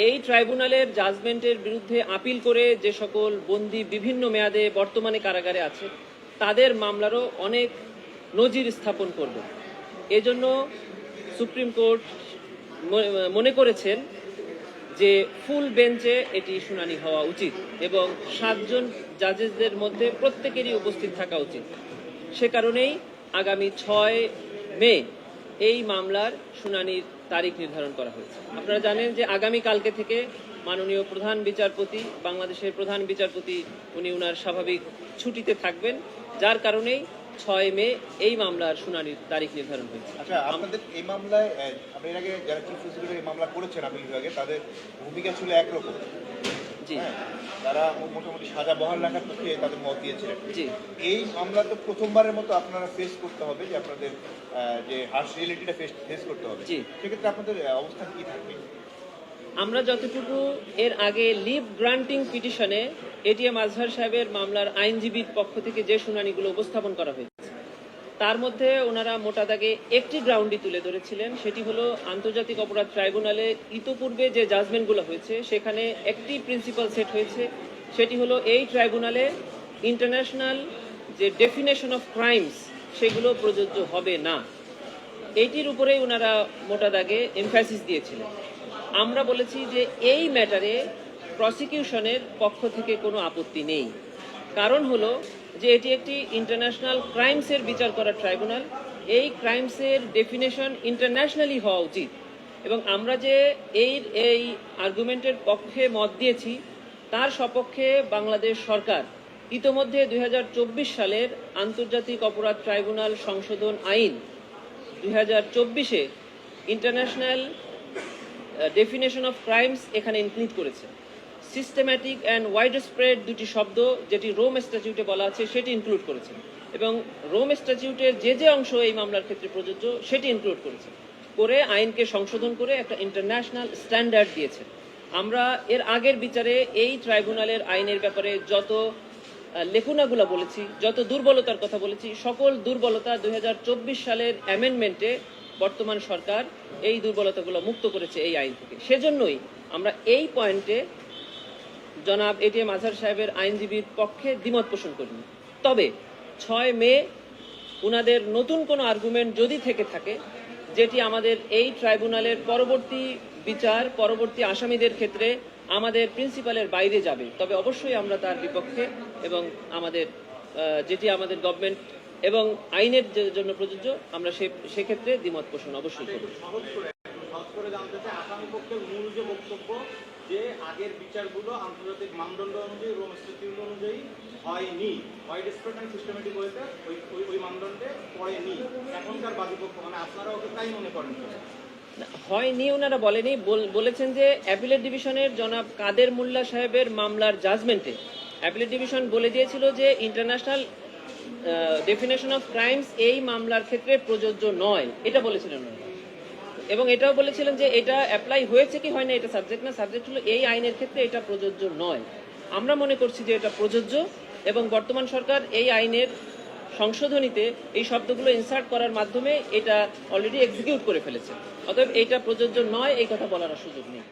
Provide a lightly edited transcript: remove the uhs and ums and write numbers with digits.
এই ট্রাইব্যুনালের জাজমেন্টের বিরুদ্ধে আপিল করে যে সকল বন্দী বিভিন্ন মেয়াদে বর্তমানে কারাগারে আছে তাদের মামলারও অনেক নজির স্থাপন করবে। এজন্য সুপ্রিম কোর্ট মনে করেছেন যে ফুল বেঞ্চে এটি শুনানি হওয়া উচিত এবং 7 জন জাজেসদের মধ্যে প্রত্যেকেরই উপস্থিত থাকা উচিত। সে কারণেই আগামী 6 মে এই মামলার শুনানির তারিখ নির্ধারণ করা হয়েছে। আপনারা জানেন যে আগামী কালকে থেকে মাননীয় প্রধান বিচারপতি, বাংলাদেশের প্রধান বিচারপতি, উনি ওনার স্বাভাবিক ছুটিতে থাকবেন, যার কারণেই 6 মে এই মামলার শুনানির তারিখ নির্ধারণ হয়েছে। আচ্ছা, আপনাদের এই মামলায় আপনি এর আগে যারা চিফ প্রসিকিউটর এই মামলা করেছেন আপিল বিভাগে, তাদের ভূমিকা ছিল একরকম। জি, তারা মোটামুটি সাজা বহাল রাখার পক্ষে তাদের মত দিয়েছিলেন। জি, এই মামলা তো প্রথমবারের মতো আপনারা ফেস করতে হবে, যে আপনাদের যে হার্শ রিয়েলিটিটা ফেস করতে হবে। জি, সেক্ষেত্রে আপনাদের অবস্থান কি থাকবে? আমরা যতটুকু এর আগে লিভ গ্রান্টিং পিটিশনে এটিএম আজহার সাহেবের মামলার আইনজীবীর পক্ষ থেকে যে শুনানিগুলো উপস্থাপন করা হয়েছে তার মধ্যে ওনারা মোটা দাগে একটি গ্রাউন্ডই তুলে ধরেছিলেন, সেটি হলো আন্তর্জাতিক অপরাধ ট্রাইব্যুনালে ইতোপূর্বে যে জাজমেন্টগুলো হয়েছে সেখানে একটি প্রিন্সিপাল সেট হয়েছে, সেটি হলো এই ট্রাইব্যুনালে ইন্টারন্যাশনাল যে ডেফিনেশন অফ ক্রাইমস সেগুলো প্রযোজ্য হবে না। এইটির উপরেই ওনারা মোটা দাগে এমফ্যাসিস দিয়েছিলেন। আমরা বলেছি যে এই ম্যাটারে প্রসিকিউশনের পক্ষ থেকে কোনো আপত্তি নেই, কারণ হলো যে এটি একটি ইন্টারন্যাশনাল ক্রাইমসের বিচার করা ট্রাইব্যুনাল। এই ক্রাইমসের ডেফিনেশন ইন্টারন্যাশনালি হওয়া উচিত এবং আমরা যে এই আর্গুমেন্টের পক্ষে মত দিয়েছি তার সপক্ষে বাংলাদেশ সরকার ইতোমধ্যে 2024 সালের আন্তর্জাতিক অপরাধ ট্রাইব্যুনাল সংশোধন আইন 2024-এ ইন্টারন্যাশনাল ডেফিনেশন অফ ক্রাইমস এখানে ইনক্লুড করেছে। সিস্টেম্যাটিক অ্যান্ড ওয়াইড স্প্রেড দুটি শব্দ যেটি রোম স্ট্যাটিউটে বলা আছে সেটি ইনক্লুড করেছে এবং রোম স্ট্যাটিউটের যে অংশ এই মামলার ক্ষেত্রে প্রযোজ্য সেটি ইনক্লুড করেছে করে আইনকে সংশোধন করে একটা ইন্টারন্যাশনাল স্ট্যান্ডার্ড দিয়েছে। আমরা এর আগের বিচারে এই ট্রাইব্যুনালের আইনের ব্যাপারে যত লেখুনাগুলো বলেছি, যত দুর্বলতার কথা বলেছি, সকল দুর্বলতা 2024 সালের অ্যামেন্ডমেন্টে বর্তমান সরকার এই দুর্বলতাগুলো মুক্ত করেছে এই আইন থেকে। সেজন্যই আমরা এই পয়েন্টে জনাব এটিএম আজহার সাহেবের আইনজীবীর পক্ষে দ্বিমত পোষণ করিনি। তবে 6 মে উনাদের নতুন কোনো আর্গুমেন্ট যদি থেকে থাকে যেটি আমাদের এই ট্রাইব্যুনালের পরবর্তী বিচার, পরবর্তী আসামিদের ক্ষেত্রে আমাদের প্রিন্সিপালের বাইরে যাবে, তবে অবশ্যই আমরা তার বিপক্ষে এবং আমাদের যেটি আমাদের গভর্নমেন্ট এবং আইনের জন্য প্রযোজ্য আমরা সেক্ষেত্রে দ্বিমত পোষণ অবশ্যই করব। আসামিপক্ষের মূল যে বক্তব্য যে আগের বিচারগুলো আন্তর্জাতিক মানদণ্ড অনুযায়ী, রোম স্ট্যাটিউট অনুযায়ী হয়নি, ওয়াইড স্প্রেড অ্যান্ড সিস্টেমেটিক ওয়েতে ওই মানদণ্ডে পড়েনি। এখনকার বাদীপক্ষ মানে আপনারা ওকে তাই মনে করেন? হয়নি ওনারা বলেনি, বলেছেন যে অ্যাপিলেট ডিভিশনের জনাব কাদের মোল্লা সাহেবের মামলার জাজমেন্টে অ্যাপিলেট ডিভিশন বলে দিয়েছিল যে ইন্টারন্যাশনাল ডেফিনেশন অফ ক্রাইমস এই মামলার ক্ষেত্রে প্রযোজ্য নয়, এটা বলেছিলেন এবং এটাও বলেছিলেন যে এটা অ্যাপ্লাই হয়েছে কি হয় না এটা সাবজেক্ট না, সাবজেক্ট হলো এই আইনের ক্ষেত্রে এটা প্রযোজ্য নয়। আমরা মনে করছি যে এটা প্রযোজ্য এবং বর্তমান সরকার এই আইনের সংশোধনীতে এই শব্দগুলো ইনসার্ট করার মাধ্যমে এটা অলরেডি এক্সিকিউট করে ফেলেছে। অতএব এটা প্রযোজ্য নয় এই কথা বলার সুযোগ নেই।